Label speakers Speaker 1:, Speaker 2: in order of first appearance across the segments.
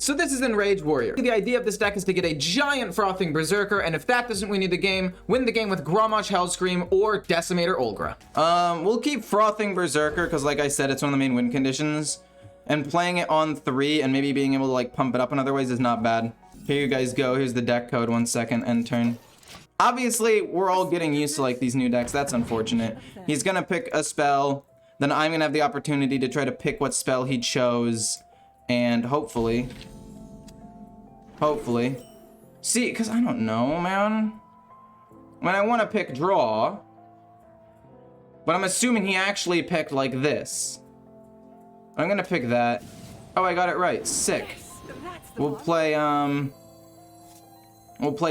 Speaker 1: So this is Enrage Warrior. The idea of this deck is to get a giant Frothing Berserker, and if that doesn't win you the game, win the game with Grommash Hellscream or Decimator Ulgra.
Speaker 2: We'll keep Frothing Berserker because, like I said, it's one of the main win conditions. And playing it on 3 and maybe being able to like pump it up in other ways is not bad. Here you guys go. Here's the deck code. 1 second, end turn. Obviously, we're all getting used to like these new decks. That's unfortunate. He's gonna pick a spell. Then I'm gonna have the opportunity to try to pick what spell he chose. And hopefully. See, because I don't know, man. When I want to pick draw. But I'm assuming he actually picked like this. I'm gonna pick that. Oh, I got it right. Sick. We'll play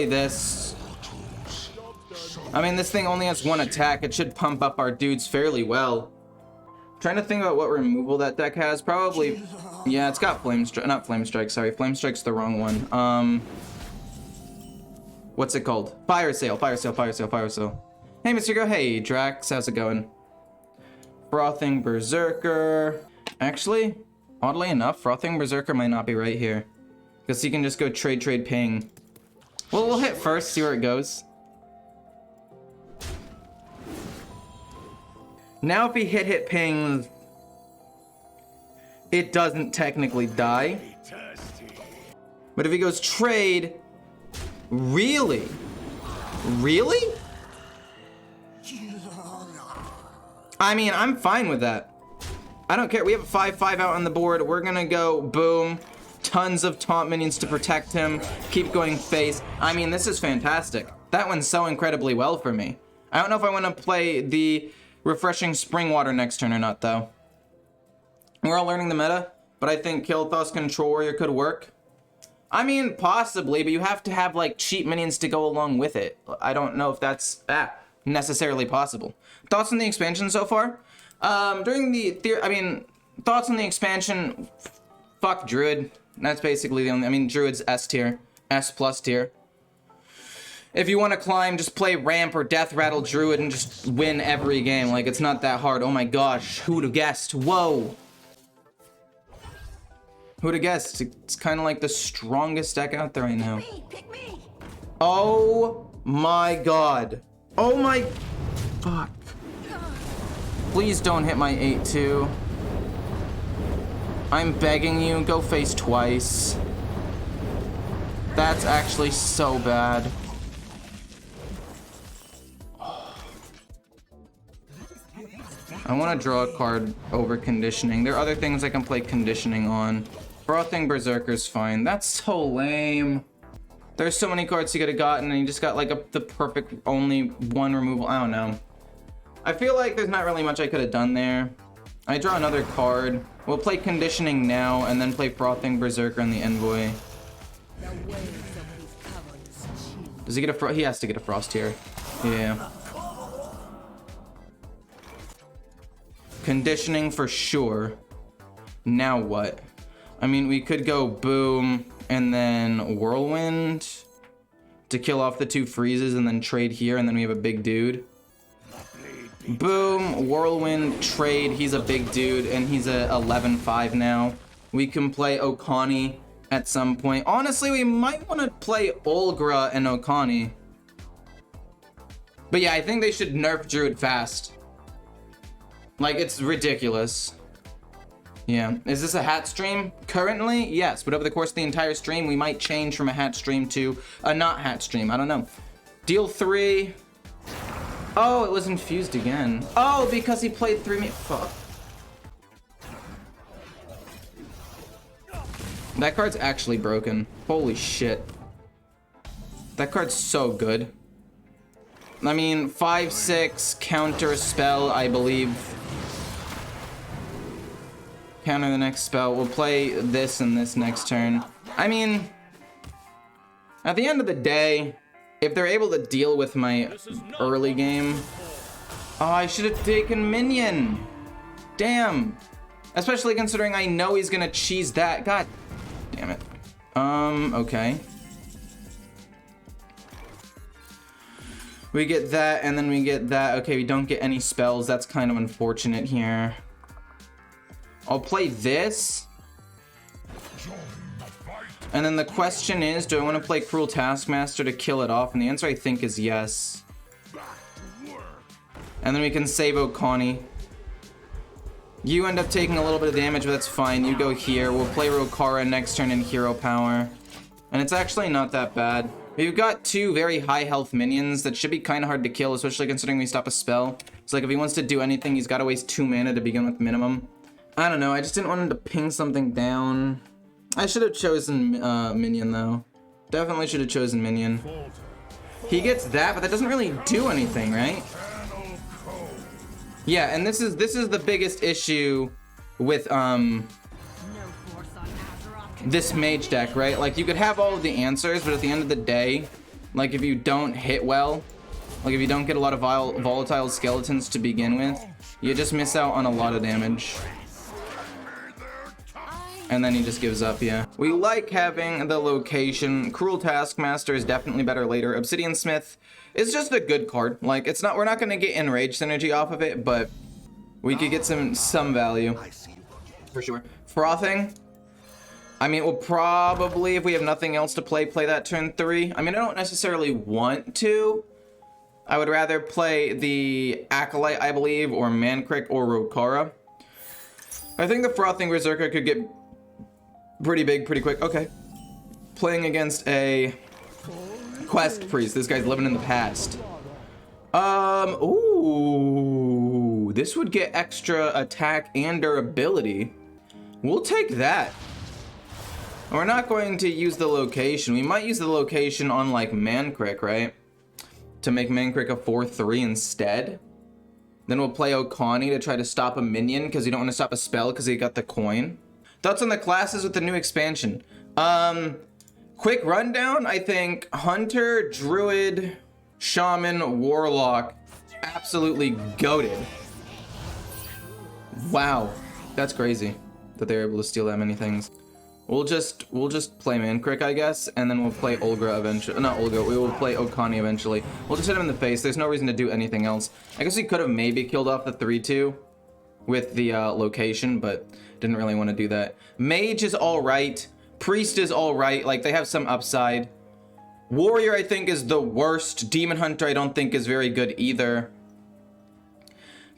Speaker 2: this. I mean, this thing only has 1 attack. It should pump up our dudes fairly well. Trying to think about what removal that deck has. Probably, yeah, it's got Flame Strike. Not Flame Strike, sorry. Flame Strike's the wrong one. What's it called? Fire Sale. Hey, Mr. Go. Hey, Drax. How's it going? Frothing Berserker. Actually, oddly enough, Frothing Berserker might not be right here. Because he can just go trade, ping. Well, we'll hit first, see where it goes. Now if he hit pings, it doesn't technically die. But if he goes trade, really? I mean, I'm fine with that. I don't care. We have a 5/5 out on the board. We're gonna go boom. Tons of taunt minions to protect him. Keep going face. I mean, this is fantastic. That went so incredibly well for me. I don't know if I want to play the Refreshing Spring Water next turn or not, though. We're all learning the meta, but I think Kilthos Control Warrior could work. I mean, possibly, but you have to have, like, cheap minions to go along with it. I don't know if that's necessarily possible. Thoughts on the expansion so far? Thoughts on the expansion, fuck Druid. That's basically the only, I mean, Druid's S tier, S+ tier. If you want to climb, just play Ramp or Death Rattle Druid and just win every game. Like, it's not that hard. Oh my gosh, who would have guessed? Whoa. Who would have guessed? It's kind of like the strongest deck out there right now.
Speaker 3: Pick me.
Speaker 2: Oh my god. Oh my, fuck. Please don't hit my 8-2. I'm begging you, go face twice. That's actually so bad. I want to draw a card over conditioning. There are other things I can play conditioning on. Frothing Berserker's fine. That's so lame. There's so many cards he could have gotten, and he just got like the perfect only 1 removal. I don't know. I feel like there's not really much I could have done there. I draw another card. We'll play conditioning now, and then play Frothing Berserker in the Envoy. Does he get a frost? He has to get a frost here. Yeah. Conditioning for sure. Now what? I mean, we could go boom and then whirlwind to kill off the 2 freezes and then trade here, and then we have a big dude. Boom, whirlwind, trade. He's a big dude, and he's a 11/5 now. We can play Okani at some point. Honestly, we might want to play Ulgra and Okani. But yeah, I think they should nerf Druid fast. Like, it's ridiculous. Yeah. Is this a hat stream? Currently, yes. But over the course of the entire stream, we might change from a hat stream to a not hat stream. I don't know. Deal 3. Oh, it was infused again. Oh, because he played 3 fuck. That card's actually broken. Holy shit. That card's so good. I mean, 5/6 counter spell, I believe. Counter the next spell. We'll play this and this next turn. I mean, at the end of the day, if they're able to deal with my early game... Oh, I should have taken minion. Damn. Especially considering I know he's gonna cheese that. God damn it. Okay. We get that, and then we get that. Okay, we don't get any spells. That's kind of unfortunate here. I'll play this. And then the question is, do I want to play Cruel Taskmaster to kill it off? And the answer I think is yes. And then we can save Okani. You end up taking a little bit of damage, but that's fine. You go here. We'll play Rokara next turn in hero power. And it's actually not that bad. We've got two very high health minions that should be kind of hard to kill, especially considering we stop a spell. It's like if he wants to do anything, he's got to waste 2 mana to begin with minimum. I don't know. I just didn't want him to ping something down. I should have chosen minion though. Definitely should have chosen minion. He gets that, but that doesn't really do anything, right? Yeah, and this is the biggest issue with this mage deck, right? Like, you could have all of the answers, but at the end of the day, like, if you don't hit well, like if you don't get a lot of volatile skeletons to begin with, you just miss out on a lot of damage. And then he just gives up, yeah. We like having the location. Cruel Taskmaster is definitely better later. Obsidian Smith is just a good card. Like, it's not, we're not gonna get Enrage synergy off of it, but we could get some value. For sure. Frothing. I mean, we'll probably, if we have nothing else to play that turn 3. I mean, I don't necessarily want to. I would rather play the Acolyte, I believe, or Mankrik or Rokara. I think the Frothing Berserker could get pretty big pretty quick. Okay. Playing against a Quest Priest. This guy's living in the past. Ooh. This would get extra attack and durability. We'll take that. We're not going to use the location. We might use the location on, like, Mankrik, right? To make Mankrik a 4/3 instead. Then we'll play Okani to try to stop a minion, because you don't want to stop a spell because he got the coin. Thoughts on the classes with the new expansion? Quick rundown. I think Hunter, Druid, Shaman, Warlock, absolutely goated. Wow, that's crazy that they were able to steal that many things. We'll just play Mankrik, I guess, and then we'll play Ulgra eventually. Not Ulgra, we will play Okani eventually. We'll just hit him in the face. There's no reason to do anything else. I guess we could have maybe killed off the 3/2 with the location, but didn't really want to do that. Mage is all right. Priest is all right. Like, they have some upside. Warrior, I think, is the worst. Demon Hunter, I don't think is very good either.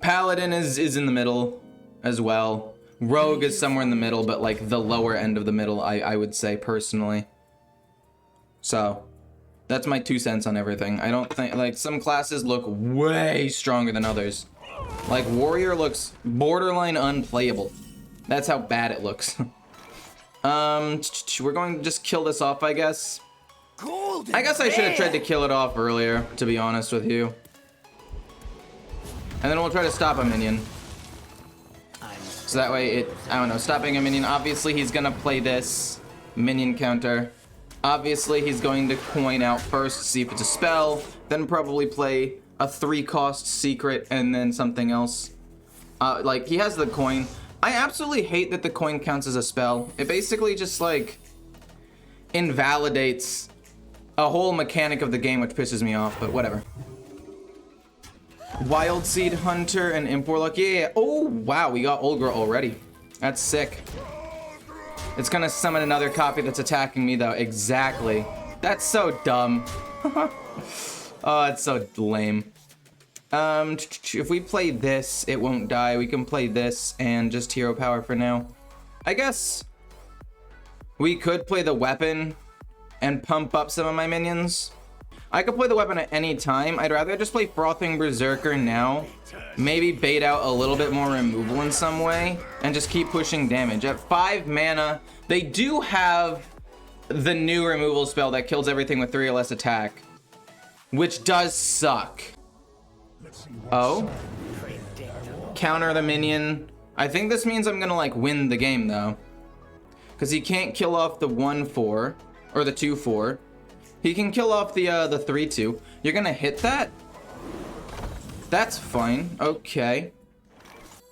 Speaker 2: Paladin is in the middle as well. Rogue is somewhere in the middle, but like the lower end of the middle, I would say personally. So, that's my 2 cents on everything. I don't think, like, some classes look way stronger than others. Like, Warrior looks borderline unplayable. That's how bad it looks. We're going to just kill this off, I guess. I guess I should have tried to kill it off earlier, to be honest with you. And then we'll try to stop a minion. So that way I don't know, stopping a minion. Obviously, he's gonna play this minion counter. Obviously, he's going to coin out first to see if it's a spell, then probably play a 3-cost secret and then something else. Like, he has the coin. I absolutely hate that the coin counts as a spell. It basically just, like, invalidates a whole mechanic of the game, which pisses me off, but whatever. Wild Seed Hunter and Imp Warlock. Yeah. Oh, wow. We got Ulgra already. That's sick. It's gonna summon another copy that's attacking me, though. Exactly. That's so dumb. Oh, it's so lame. If we play this, it won't die. We can play this and just hero power for now. I guess we could play the weapon and pump up some of my minions. I could play the weapon at any time. I'd rather just play Frothing Berserker now. Maybe bait out a little bit more removal in some way. And just keep pushing damage. At 5 mana, they do have the new removal spell that kills everything with 3 or less attack. Which does suck. Oh? Counter the minion. I think this means I'm gonna, like, win the game, though. Because he can't kill off the 1/4. Or the 2/4. He can kill off the 3/2. You're gonna hit that? That's fine. Okay.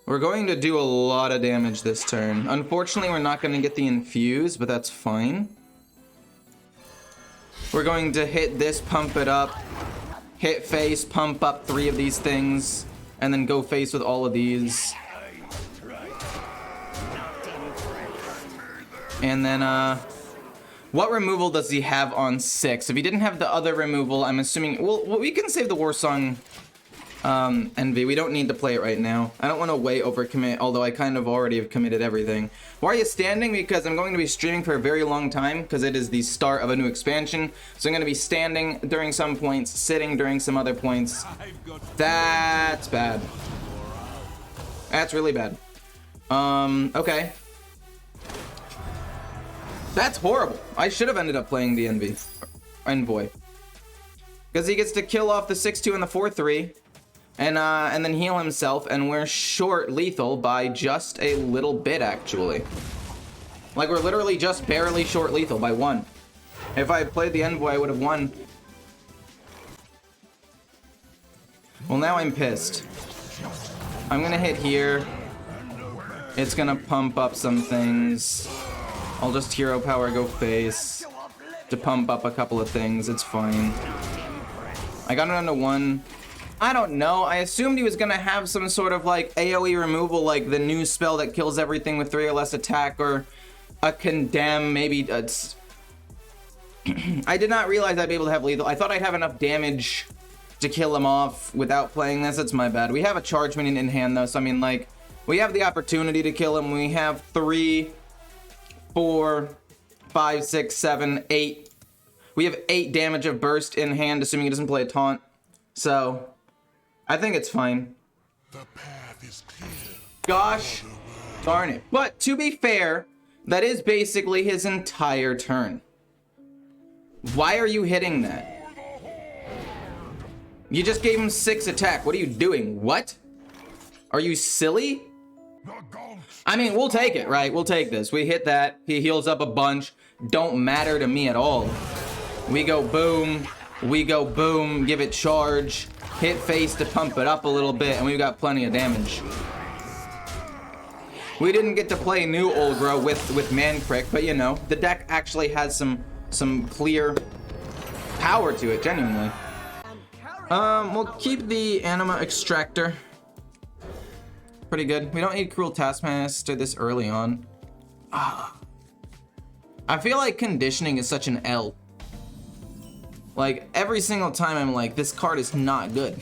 Speaker 2: We're going to do a lot of damage this turn. Unfortunately, we're not gonna get the infuse, but that's fine. We're going to hit this, pump it up. Hit face, pump up 3 of these things. And then go face with all of these. And then, What removal does he have on 6? If he didn't have the other removal, I'm assuming... Well, we can save the Warsong Envy. We don't need to play it right now. I don't want to way overcommit, although I kind of already have committed everything. Why are you standing? Because I'm going to be streaming for a very long time, because it is the start of a new expansion. So I'm going to be standing during some points, sitting during some other points. That's bad. That's really bad. Okay. That's horrible. I should have ended up playing the Envoy. Because he gets to kill off the 6-2 and the 4-3. And then heal himself, and we're short lethal by just a little bit, actually. Like, we're literally just barely short lethal by 1. If I had played the Envoy, I would have won. Well, now I'm pissed. I'm gonna hit here. It's gonna pump up some things. I'll just hero power go face to pump up a couple of things. It's fine. I got it onto 1. I don't know. I assumed he was gonna have some sort of like AoE removal, like the new spell that kills everything with 3 or less attack, or a condemn, maybe. I did not realize I'd be able to have lethal. I thought I'd have enough damage to kill him off without playing this. It's my bad. We have a charge minion in hand though, so I mean, like, we have the opportunity to kill him. We have 3, 4, 5, 6, 7, 8. We have 8 damage of burst in hand, assuming he doesn't play a taunt. So I think it's fine. The path is clear. Gosh darn it. But to be fair, that is basically his entire turn. Why are you hitting that? You just gave him 6 attack. What are you doing? What? Are you silly? I mean, we'll take it, right? We'll take this. We hit that. He heals up a bunch. Don't matter to me at all. We go boom. We go boom. Give it charge. Hit face to pump it up a little bit, and we've got plenty of damage. We didn't get to play new Ulgra with Mancrick, but you know, the deck actually has some clear power to it, genuinely. We'll keep the Anima Extractor. Pretty good. We don't need Cruel Taskmaster this early on. I feel like conditioning is such an L. Like, every single time I'm like, this card is not good.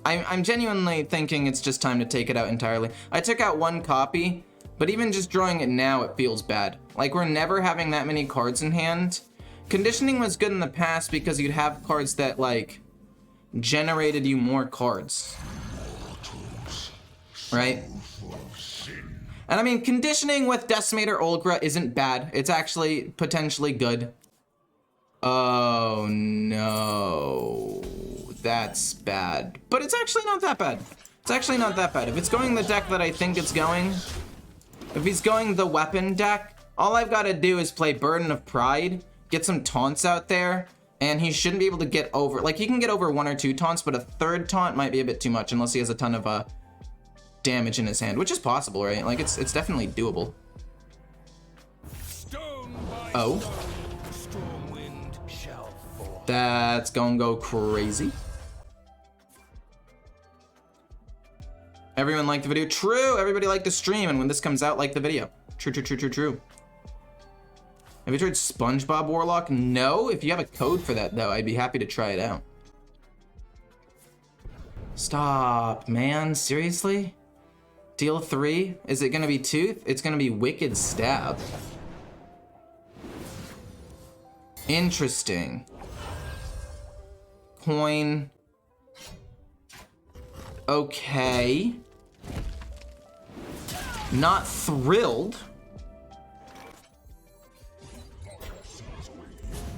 Speaker 2: I'm genuinely thinking it's just time to take it out entirely. I took out 1 copy, but even just drawing it now, it feels bad. Like, we're never having that many cards in hand. Conditioning was good in the past because you'd have cards that, like, generated you more cards. Right? And I mean, conditioning with Decimator Ulgra isn't bad. It's actually potentially good. Oh no. That's bad. But it's actually not that bad. It's actually not that bad. If it's going the deck that I think it's going, if he's going the weapon deck, all I've got to do is play Burden of Pride, get some taunts out there, and he shouldn't be able to get over, like, he can get over 1 or 2 taunts, but a 3rd taunt might be a bit too much unless he has a ton of damage in his hand, which is possible, right? Like, it's definitely doable. Oh. That's gonna go crazy. Everyone liked the video? True! Everybody liked the stream, and when this comes out, like the video. True, true, true, true, true. Have you tried SpongeBob Warlock? No. If you have a code for that, though, I'd be happy to try it out. Stop, man. Seriously? Deal 3? Is it gonna be Tooth? It's gonna be Wicked Stab. Interesting. Coin. Okay. Not thrilled.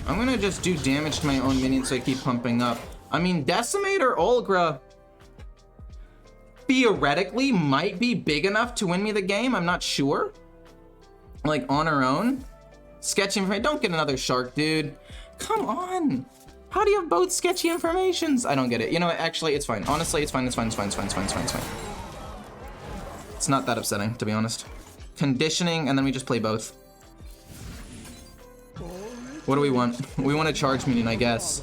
Speaker 2: I'm gonna just do damage to my own minions so I keep pumping up. I mean, Decimator Ulgra theoretically might be big enough to win me the game. I'm not sure. Like, on her own. Sketchy information. Don't get another shark, dude. Come on. How do you have both sketchy informations? I don't get it. You know what? Actually, it's fine. Honestly, it's fine. It's fine. It's fine. It's fine. It's fine. It's fine. It's fine. It's not that upsetting, to be honest. Conditioning, and then we just play both. What do we want? We want a charge minion, I guess.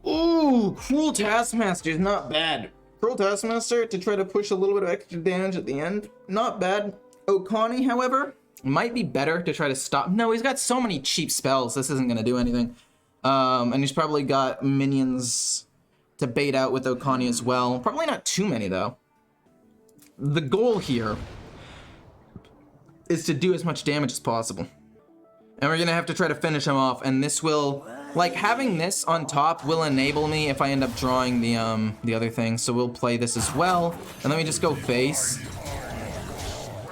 Speaker 2: Ooh, Cruel Taskmaster is not bad. Cruel Taskmaster to try to push a little bit of extra damage at the end. Not bad. Okani, however, Might be better to try to stop. No, he's got so many cheap spells. This isn't going to do anything. And he's probably got minions to bait out with Okani as well. Probably not too many, though. The goal here is to do as much damage as possible. And we're going to have to try to finish him off. And this will, like, having this on top will enable me if I end up drawing the other thing. So we'll play this as well. And then we just go face.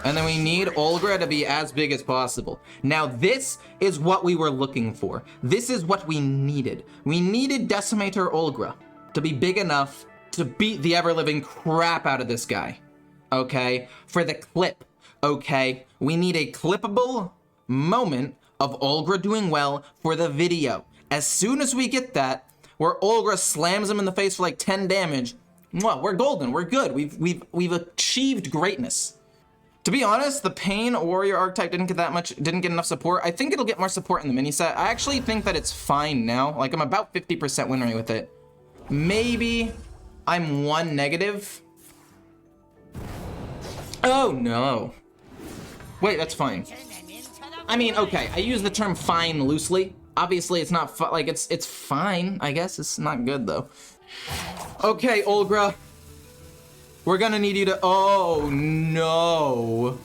Speaker 2: And then we need Ulgra to be as big as possible. Now this is what we were looking for. This is what we needed. We needed Decimator Ulgra to be big enough to beat the ever-living crap out of this guy. Okay? For the clip. Okay? We need a clippable moment of Ulgra doing well for the video. As soon as we get that, where Ulgra slams him in the face for like 10 damage, well, we're golden. We're good. We've achieved greatness. To be honest, the Pain Warrior archetype didn't get enough support. I think it'll get more support in the mini set. I actually think that it's fine now. Like, I'm about 50% win rate with it. Maybe I'm 1 negative. Oh no. Wait, that's fine. I mean, okay, I use the term fine loosely. Obviously, it's not like it's fine, I guess. It's not good though. Okay, Ulgra. We're gonna need you to, oh no.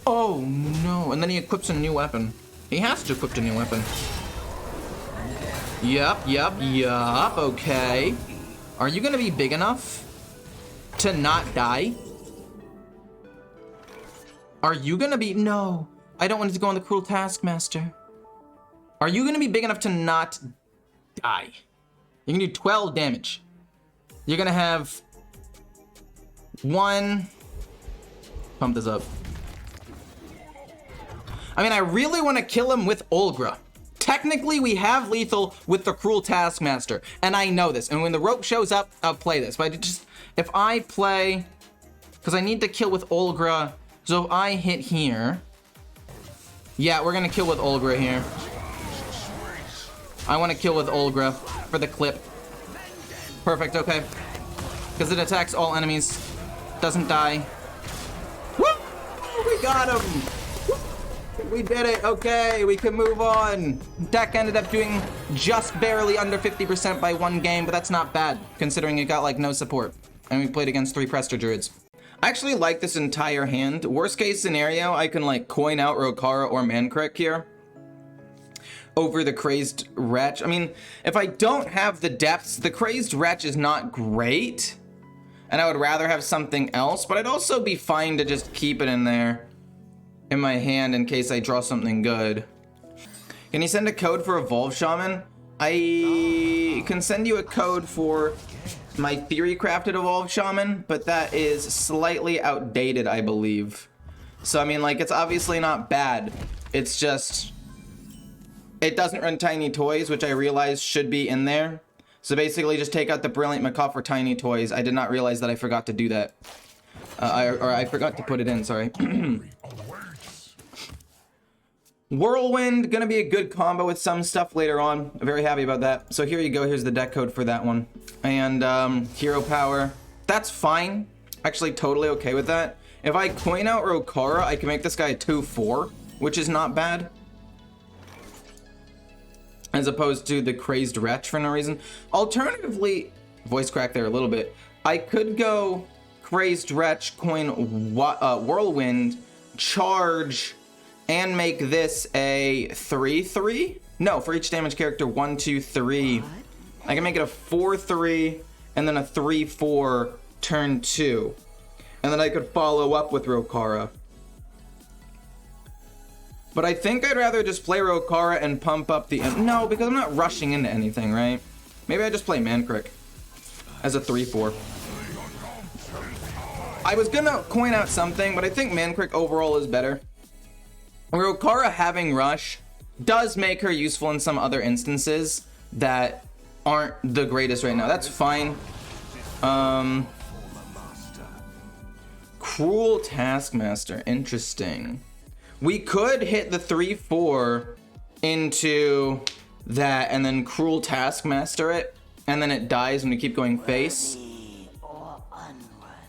Speaker 2: Oh no, and then he equips a new weapon. He has to equip a new weapon. Yup, okay. Are you gonna be big enough to not die? Are you gonna be, no. I don't want it to go on the Cruel Taskmaster. Are you gonna be big enough to not die? You can do 12 damage. You're gonna have 1. Pump this up. I mean, I really want to kill him with Ulgra. Technically, we have lethal with the Cruel Taskmaster, and I know this. And when the rope shows up, I'll play this. But if I play, because I need to kill with Ulgra, so if I hit here, yeah, we're gonna kill with Ulgra here. I want to kill with Ulgra for the clip. Perfect, okay. Because it attacks all enemies. Doesn't die. Woo! We got him! We did it, okay, we can move on. Deck ended up doing just barely under 50% by 1 game, but that's not bad, considering it got like no support. And we played against 3 Prester Druids. I actually like this entire hand. Worst case scenario, I can like coin out Rokara or Mankrik here over the Crazed Wretch. I mean, if I don't have the depths, the Crazed Wretch is not great. And I would rather have something else, but I'd also be fine to just keep it in there in my hand in case I draw something good. Can you send a code for Evolve Shaman? I can send you a code for my Theory Crafted Evolve Shaman, but that is slightly outdated, I believe. So, I mean, like, it's obviously not bad. It's just, it doesn't run Tiny Toys, which I realize should be in there. So basically just take out the Brilliant Macaw for Tiny Toys. I did not realize that I forgot to do that. I forgot to put it in, sorry. Whirlwind, gonna be a good combo with some stuff later on. I'm very happy about that. So here you go, here's the deck code for that one. And Hero Power, that's fine. Actually totally okay with that. If I coin out Rokara, I can make this guy a 2/4, which is not bad. As opposed to the Crazed Wretch for no reason. Alternatively, voice crack there a little bit, I could go Crazed Wretch, coin Whirlwind, charge, and make this a 3/3? No, for each damage character, 1, 2, 3. I can make it a 4/3, and then a 3/4 turn 2. And then I could follow up with Rokara. But I think I'd rather just play Rokara and pump up the... No, because I'm not rushing into anything, right? Maybe I just play Mankrik as a 3/4. I was gonna coin out something, but I think Mankrik overall is better. Rokara having Rush does make her useful in some other instances that aren't the greatest right now. That's fine. Cruel Taskmaster, interesting. We could hit the 3/4 into that and then Cruel Taskmaster it, and then it dies when we keep going face.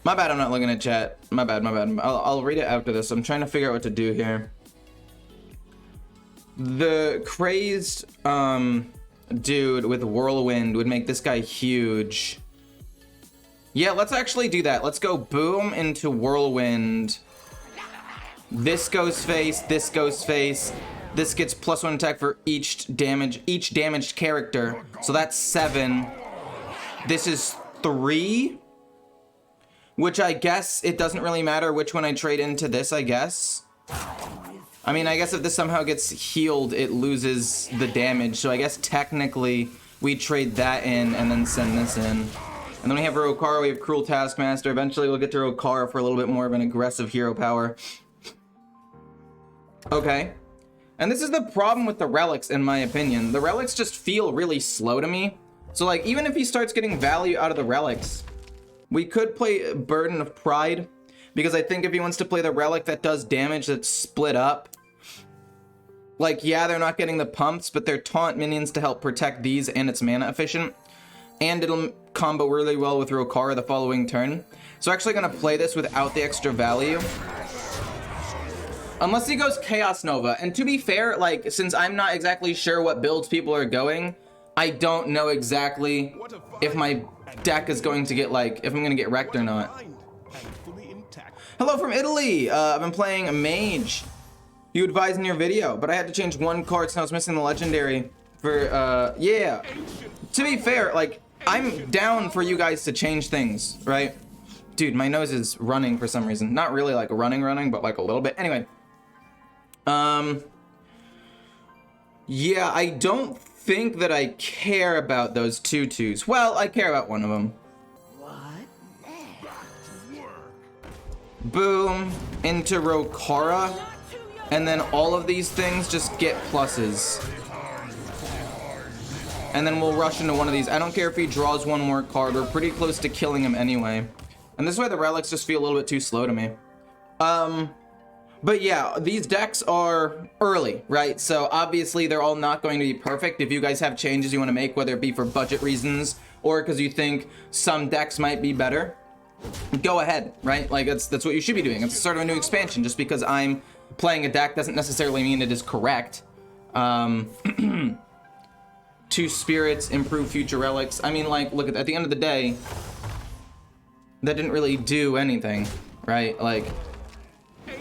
Speaker 2: My bad, I'm not looking at chat. My bad. I'll read it after this. I'm trying to figure out what to do here. The crazed dude with Whirlwind would make this guy huge. Yeah, let's actually do that. Let's go boom into Whirlwind. This goes face, this goes face. This gets +1 attack for each damaged character. So that's 7. This is 3. Which I guess it doesn't really matter which one I trade into this, I guess. I mean, I guess if this somehow gets healed, it loses the damage. So I guess technically we trade that in and then send this in. And then we have Rokara, we have Cruel Taskmaster. Eventually we'll get to Rokara for a little bit more of an aggressive hero power. Okay. And this is the problem with the Relics, in my opinion. The Relics just feel really slow to me. So, like, even if he starts getting value out of the Relics, we could play Burden of Pride, because I think if he wants to play the Relic that does damage that's split up, like, yeah, they're not getting the pumps, but they're taunt minions to help protect these, and it's mana efficient. And it'll combo really well with Rokara the following turn. So actually gonna play this without the extra value. Unless he goes Chaos Nova. And to be fair, like, since I'm not exactly sure what builds people are going, I don't know exactly if my deck is going to get, like, if I'm gonna get wrecked or not. Hello from Italy! I've been playing a Mage. You advised in your video, but I had to change 1 card, so I was missing the legendary for, yeah. To be fair, like, I'm down for you guys to change things, right? Dude, my nose is running for some reason. Not really like running, but like a little bit. Anyway. Yeah, I don't think that I care about those 2/2s. Well, I care about one of them. Boom, into Rokara, and then all of these things just get pluses. And then we'll rush into one of these. I don't care if he draws 1 more card. We're pretty close to killing him anyway. And this is why the Relics just feel a little bit too slow to me. But yeah, these decks are early, right? So obviously they're all not going to be perfect. If you guys have changes you want to make, whether it be for budget reasons or because you think some decks might be better, go ahead, right? Like that's what you should be doing. It's the start of a new expansion. Just because I'm playing a deck doesn't necessarily mean it is correct. 2 spirits, improve future relics. I mean, like, look, at the end of the day, that didn't really do anything, right? Like,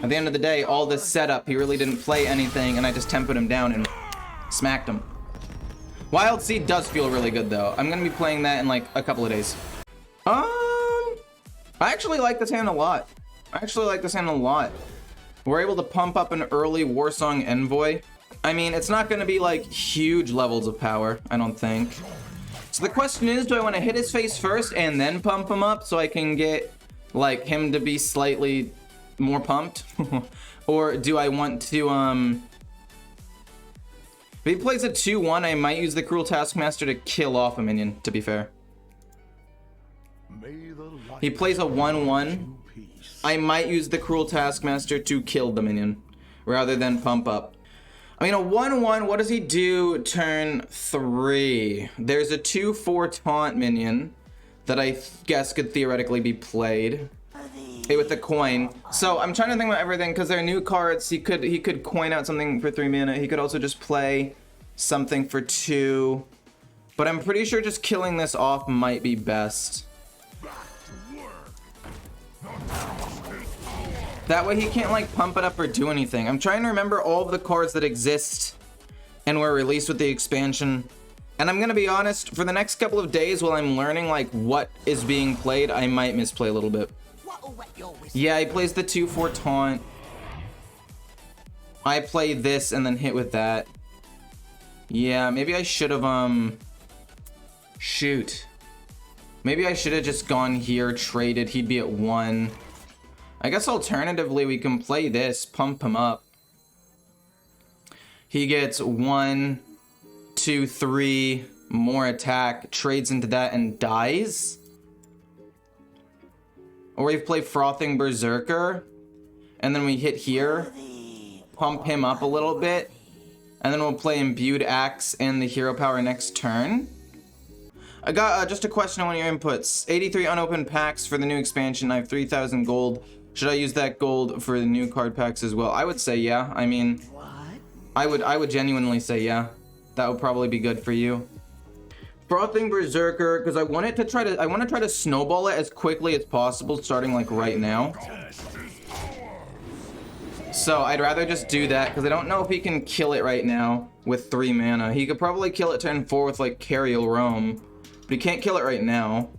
Speaker 2: at the end of the day, all this setup, he really didn't play anything, and I just tempoed him down and smacked him. Wild Seed does feel really good, though. I'm gonna be playing that in, like, a couple of days. I actually like this hand a lot. We're able to pump up an early Warsong Envoy. I mean, it's not gonna be, like, huge levels of power, I don't think. So the question is, do I want to hit his face first and then pump him up so I can get, like, him to be slightly more pumped? Or do I want to, if he plays a 2/1, I might use the Cruel Taskmaster to kill off a minion, to be fair. He plays a 1/1, I might use the Cruel Taskmaster to kill the minion, rather than pump up. I mean, a 1/1, what does he do turn 3? There's a 2/4 taunt minion that I guess could theoretically be played. With the coin. So I'm trying to think about everything because they're new cards. He could coin out something for 3 mana. He could also just play something for 2. But I'm pretty sure just killing this off might be best. That way he can't like pump it up or do anything. I'm trying to remember all of the cards that exist and were released with the expansion. And I'm gonna be honest, for the next couple of days while I'm learning like what is being played, I might misplay a little bit. Yeah, he plays the 2/4 taunt. I play this and then hit with that. Yeah, maybe I should have, shoot. Maybe I should have just gone here, traded, he'd be at 1. I guess alternatively we can play this, pump him up. He gets 1, 2, 3, more attack, trades into that and dies. Or we play Frothing Berserker, and then we hit here, pump him up a little bit, and then we'll play Imbued Axe and the hero power next turn. I got just a question on one of your inputs. 83 unopened packs for the new expansion. I have 3,000 gold. Should I use that gold for the new card packs as well? I would say yeah. I mean, I would genuinely say yeah. That would probably be good for you. Frothing Berserker, because I want to try to snowball it as quickly as possible, starting like right now. So I'd rather just do that, because I don't know if he can kill it right now with 3 mana. He could probably kill it turn 4 with like Cariel Roam, but he can't kill it right now.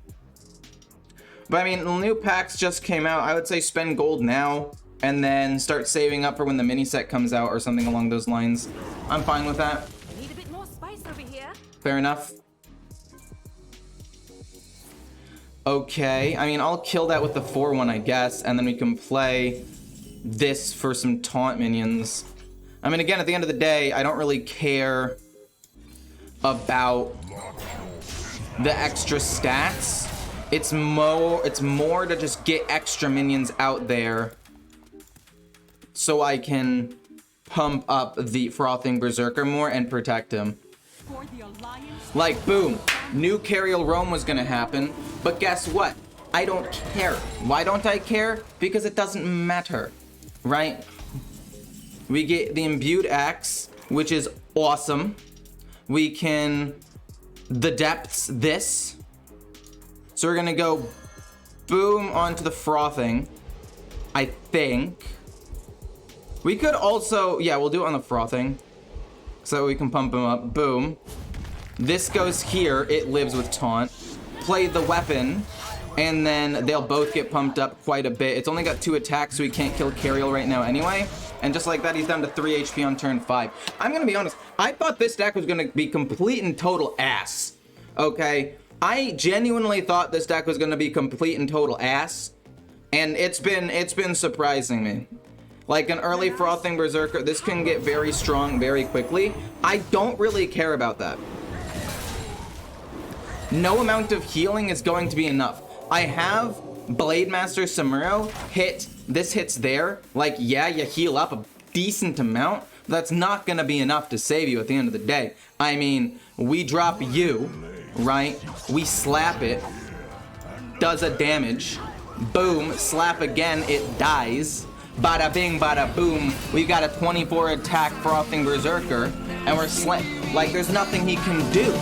Speaker 2: But I mean, the new packs just came out. I would say spend gold now, and then start saving up for when the mini set comes out or something along those lines. I'm fine with that.
Speaker 3: Need a bit more spice over here.
Speaker 2: Fair enough. Okay, I mean, I'll kill that with the 4-1, I guess, and then we can play this for some taunt minions. I mean, again, at the end of the day, I don't really care about the extra stats. It's more to just get extra minions out there so I can pump up the Frothing Berserker more and protect him. Like, boom, new Cariel Roam was gonna happen, but guess what? I don't care. Why don't I care? Because it doesn't matter, right? We get the Imbued Axe, which is awesome. We can the Depths this. So we're gonna go boom onto the Frothing, I think. We could also, yeah, we'll do it on the Frothing so we can pump him up. Boom. This goes here, it lives with taunt. Play the weapon, and then they'll both get pumped up quite a bit. It's only got 2 attacks, so he can't kill Cariel right now anyway. And just like that, he's down to 3 HP on turn 5. I'm gonna be honest, I thought this deck was gonna be complete and total ass. Okay? I genuinely thought this deck was gonna be complete and total ass. And it's been surprising me. Like an early Frothing Berserker, this can get very strong very quickly. I don't really care about that. No amount of healing is going to be enough. I have Blademaster Samuro hit, this hits there. Like, yeah, you heal up a decent amount, but that's not gonna be enough to save you at the end of the day. I mean, we drop you, right? We slap it, does a damage. Boom, slap again, it dies. Bada bing, bada boom. We got a 24 attack Frothing Berserker, and we're like, there's nothing he can do.